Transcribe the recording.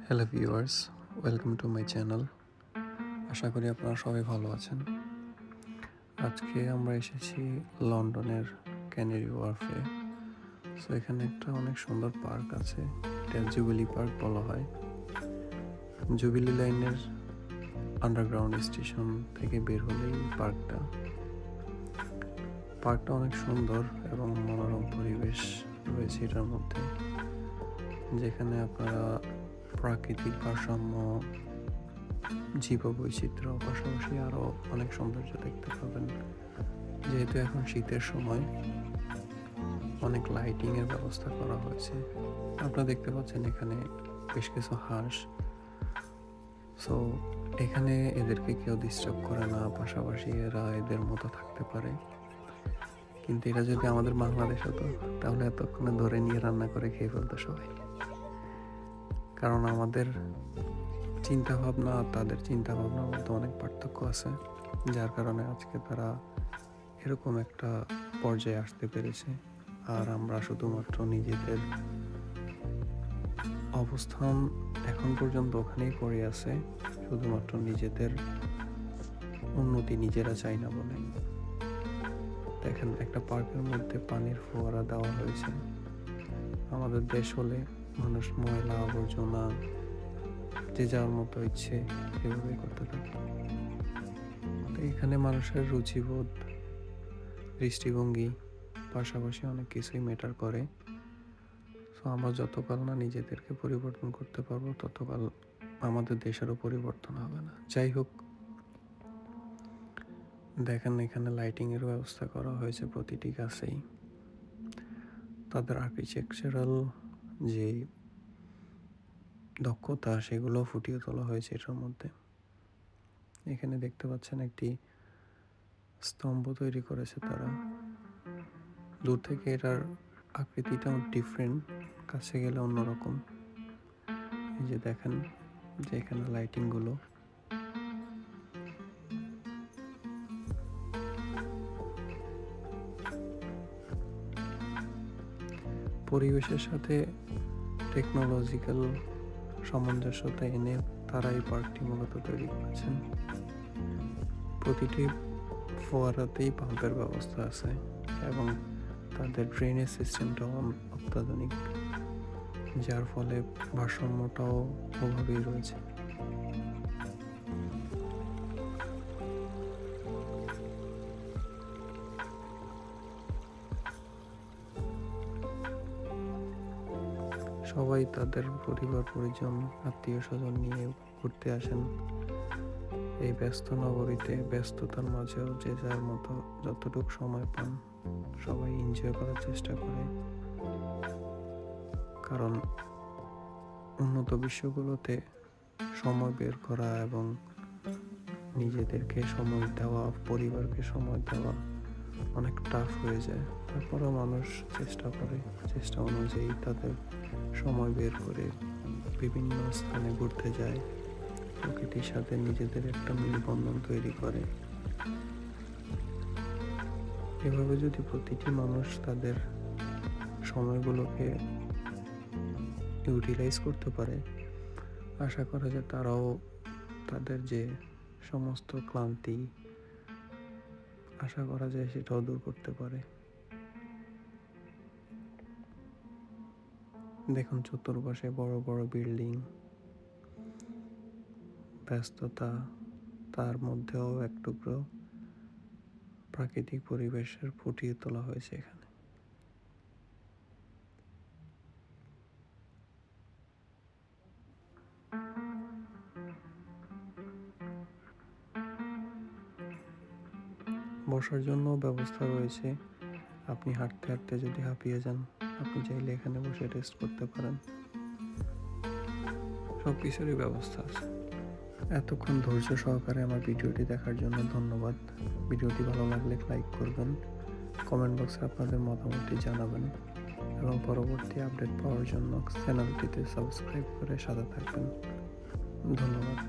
Hello viewers, welcome to my channel. আশা করি আপনারা সবাই ভালো আছেন। আজকে আমরা এসেছি লন্ডনের ক্যানারি ওয়ার্ফে। সো এখানে একটা অনেক সুন্দর পার্ক আছে, এটা জুবিলি পার্ক বলা হয়। জুবিলি লাইনের আন্ডারগ্রাউন্ড স্টেশন থেকে বের হলেই পার্কটা অনেক সুন্দর এবং মনোরম পরিবেশ রয়েছে এটার মধ্যে, যেখানে আপনারা প্রাকৃতিক ভারসাম্য, জীববৈচিত্র্য, পাশাপাশি আরও অনেক সৌন্দর্য দেখতে পাবেন। যেহেতু এখন শীতের সময়, অনেক লাইটিংয়ের ব্যবস্থা করা হয়েছে। আপনারা দেখতে পাচ্ছেন এখানে বেশ কিছু হাঁস। সো এখানে এদেরকে কেউ ডিস্টার্ব করে না, পাশাপাশি এরা এদের মতো থাকতে পারে। কিন্তু এটা যদি আমাদের বাংলাদেশ হতো, তাহলে এতক্ষণে ধরে নিয়ে রান্না করে খেয়ে ফেলতো সবাই। কারণ আমাদের চিন্তাভাবনা আর তাদের চিন্তাভাবনার মধ্যে অনেক পার্থক্য আছে, যার কারণে আজকে তারা এরকম একটা পর্যায়ে আসতে পেরেছে। আর আমরা শুধুমাত্র নিজেদের অবস্থান এখন পর্যন্ত ওখানেই পড়ে আছে, শুধুমাত্র নিজেদের উন্নতি নিজেরা চাই না বলে। দেখেন, একটা পার্কের মধ্যে পানির ফোয়ারা দেওয়া হয়েছে। আমাদের দেশ হলে মানুষ ময়লা আবর্জনা যে যাওয়ার মতো ইচ্ছে সেভাবে করতে থাকতো। তো এখানে মানুষের রুচিবোধ, দৃষ্টিভঙ্গি, পাশাপাশি অনেক কিছুই ম্যাটার করে। সো আমরা যতকাল না নিজেদেরকে পরিবর্তন করতে পারবো, ততকাল আমাদের দেশেরও পরিবর্তন হবে না। যাই হোক, দেখেন এখানে লাইটিংয়ের ব্যবস্থা করা হয়েছে প্রতিটি গাছেই। তাদের আর্কিটেকচারাল যে দক্ষতা, সেগুলো ফুটিয়ে তোলা হয়েছে এটার মধ্যে। এখানে দেখতে পাচ্ছেন একটি স্তম্ভ তৈরি করেছে তারা। দূর থেকে এটার আকৃতিটাও ডিফারেন্ট, কাছে গেলে অন্যরকম। এই যে দেখেন যে এখানে লাইটিংগুলো, পরিবেশের সাথে টেকনোলজিক্যাল সামঞ্জস্যতা এনে তারা এই পার্কটি মূলত তৈরি করেছেন। প্রতিটি ফোয়ারাতেই পাম্পের ব্যবস্থা আছে এবং তাদের ড্রেনেজ সিস্টেমটাও অত্যাধুনিক, যার ফলে ভারসাম্যটাও ওভাবেই রয়েছে। সবাই তাদের পরিবার পরিজন, আত্মীয় স্বজন নিয়ে ঘুরতে আসেন। এই ব্যস্ত নগরীতে, ব্যস্ততার মাঝেও যে যার মতো যতটুকু সময় পান, সবাই এনজয় করার চেষ্টা করে। কারণ উন্নত বিশ্বগুলোতে সময় বের করা এবং নিজেদেরকে সময় দেওয়া, পরিবারকে সময় দেওয়া অনেক টাফ হয়ে যায়। তারপরেও মানুষ চেষ্টা করে, চেষ্টা অনুযায়ী তাদের সময় বের করে বিভিন্ন স্থানে ঘুরতে যায়, প্রকৃতির সাথে নিজেদের একটা মেলবন্ধন তৈরি করে। এভাবে যদি প্রতিটি মানুষ তাদের সময়গুলোকে ইউটিলাইজ করতে পারে, আশা করা যায় তারাও তাদের যে সমস্ত ক্লান্তি, আশা করা যায় সেটাও দূর করতে পারে। দেখুন চতুর্পাশে বড় বড় বিল্ডিং, ব্যস্ততা, তার মধ্যেও এক টুকরো প্রাকৃতিক পরিবেশের ফুটিয়ে তোলা হয়েছে এখানে। বসার জন্য ব্যবস্থা রয়েছে। আপনি হাঁটতে হাঁটতে যদি হাঁপিয়ে যান, আপনি চাইলে এখানে বসে রেস্ট করতে পারেন। সব কিছুরই ব্যবস্থা আছে। এতক্ষণ ধৈর্য সহকারে আমার ভিডিওটি দেখার জন্য ধন্যবাদ। ভিডিওটি ভালো লাগলে লাইক করবেন, কমেন্ট বক্সে আপনাদের মতামতটি জানাবেন এবং পরবর্তী আপডেট পাওয়ার জন্য চ্যানেলটিতে সাবস্ক্রাইব করে সাথে থাকবেন। ধন্যবাদ।